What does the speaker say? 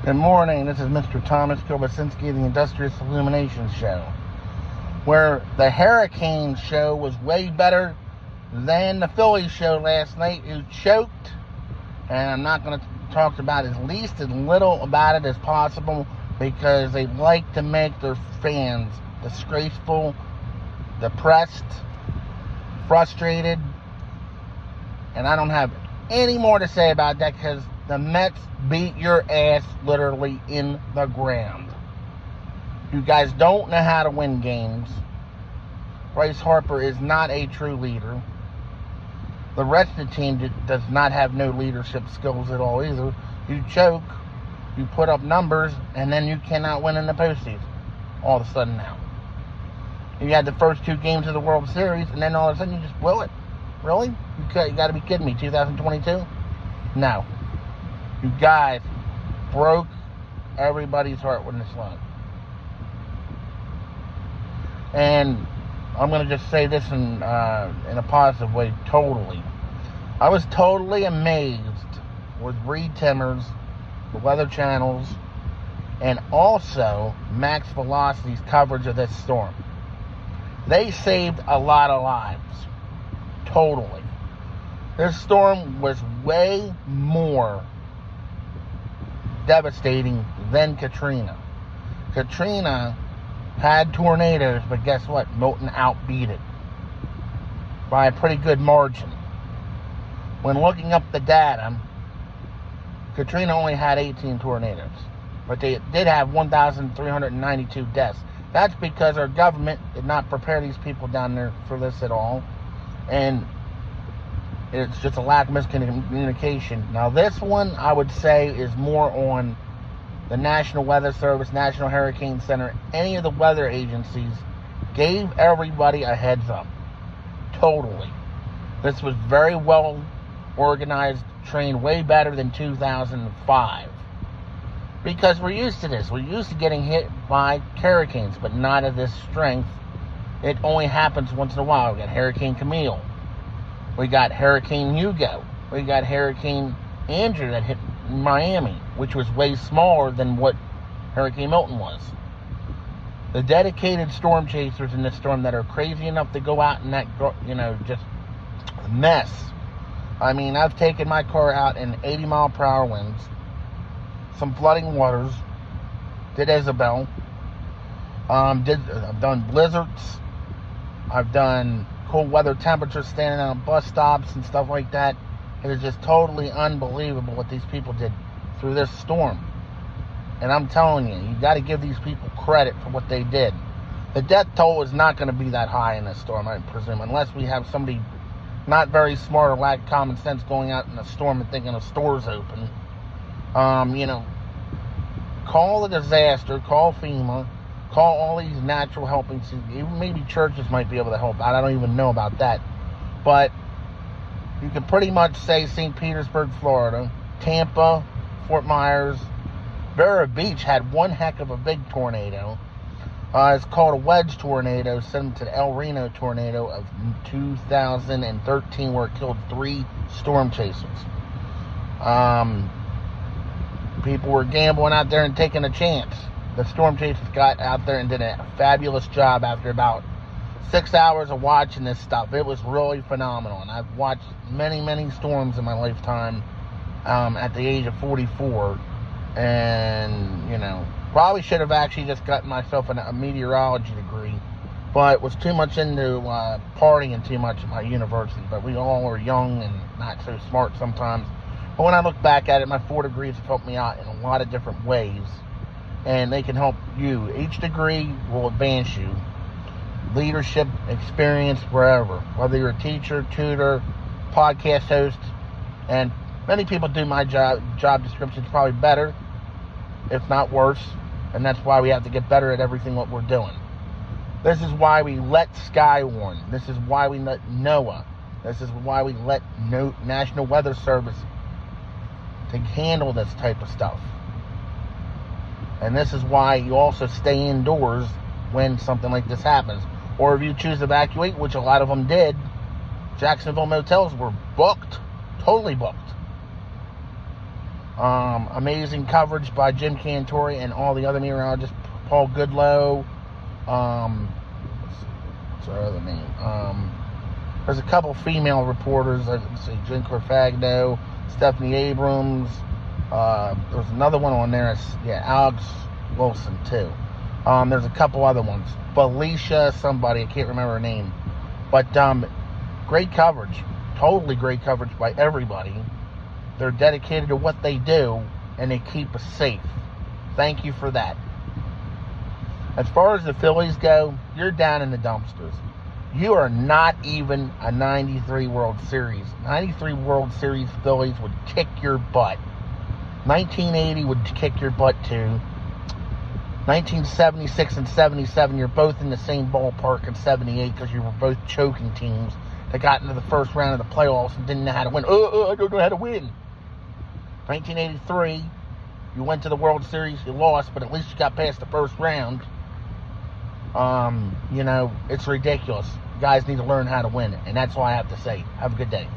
Good morning, this is Mr. Thomas Kielbasinski of the Industrious Illumination Show, where the Hurricane show was way better than the Phillies show last night, who choked, and I'm not going to talk about as little about it as possible, because they like to make their fans disgraceful, depressed, frustrated, and I don't have any more to say about that, because the Mets beat your ass literally in the ground. You guys don't know how to win games. Bryce Harper is not a true leader. The rest of the team does not have no leadership skills at all either. You choke, you put up numbers, and then you cannot win in the postseason all of a sudden now. You had the first two games of the World Series, and then all of a sudden you just will it. Really? You got to be kidding me. 2022? No. You guys broke everybody's heart with this one. And I'm going to just say this in a positive way, totally. I was totally amazed with Reed Timmers, the Weather Channels, and also Max Velocity's coverage of this storm. They saved a lot of lives. Totally. This storm was way more devastating than Katrina. Katrina had tornadoes, but guess what? Milton outbeat it by a pretty good margin. When looking up the data, Katrina only had 18 tornadoes, but they did have 1,392 deaths. That's because our government did not prepare these people down there for this at all, and it's just a lack of miscommunication. Now, this one, I would say, is more on the National Weather Service, National Hurricane Center, any of the weather agencies gave everybody a heads up. Totally. This was very well organized, trained way better than 2005. Because we're used to this. We're used to getting hit by hurricanes, but not of this strength. It only happens once in a while. We got Hurricane Camille. We got Hurricane Hugo. We got Hurricane Andrew that hit Miami, which was way smaller than what Hurricane Milton was. The dedicated storm chasers in this storm that are crazy enough to go out in that, just mess. I mean, I've taken my car out in 80-mile-per-hour winds, some flooding waters, did Isabel, I've done blizzards, I've done cold weather temperatures standing on bus stops and stuff like that. It is just totally unbelievable what these people did through this storm. And I'm telling you, you got to give these people credit for what they did. The death toll is not going to be that high in this storm, I presume, unless we have somebody not very smart or lack common sense going out in a storm and thinking a store's open. Call a disaster, call FEMA, call all these natural helping, even maybe churches might be able to help out. I don't even know about that. But you can pretty much say St. Petersburg, Florida, Tampa, Fort Myers, Vero Beach had one heck of a big tornado. It's called a wedge tornado, similar to the El Reno tornado of 2013, where it killed 3 storm chasers. People were gambling out there and taking a chance. The storm chasers got out there and did a fabulous job after about 6 hours of watching this stuff. It was really phenomenal. And I've watched many, many storms in my lifetime at the age of 44. And, probably should have actually just gotten myself a meteorology degree. But was too much into partying too much at my university. But we all are young and not so smart sometimes. But when I look back at it, my 4 degrees have helped me out in a lot of different ways. And they can help you. Each degree will advance you. Leadership, experience, wherever. Whether you're a teacher, tutor, podcast host. And many people do my job descriptions probably better, if not worse. And that's why we have to get better at everything what we're doing. This is why we let Skywarn. This is why we let NOAA. This is why we let National Weather Service to handle this type of stuff. And this is why you also stay indoors when something like this happens. Or if you choose to evacuate, which a lot of them did, Jacksonville motels were booked, totally booked. Amazing coverage by Jim Cantori and all the other meteorologists. Paul Goodlow. What's our other name? There's a couple female reporters. Let's see, Jen Corfagno, Stephanie Abrams. There's another one on there. Alex Wilson too. There's a couple other ones. Felicia, somebody, I can't remember her name. But great coverage. Totally great coverage by everybody. They're dedicated to what they do, and they keep us safe. Thank you for that. As far as the Phillies go, you're down in the dumpsters. You are not even a 93 World Series. 93 World Series Phillies would kick your butt. 1980 would kick your butt too. 1976 and 77, you're both in the same ballpark in 78 because you were both choking teams that got into the first round of the playoffs and didn't know how to win. I don't know how to win. 1983, you went to the World Series, you lost, but at least you got past the first round. It's ridiculous. You guys need to learn how to win, and that's all I have to say. Have a good day.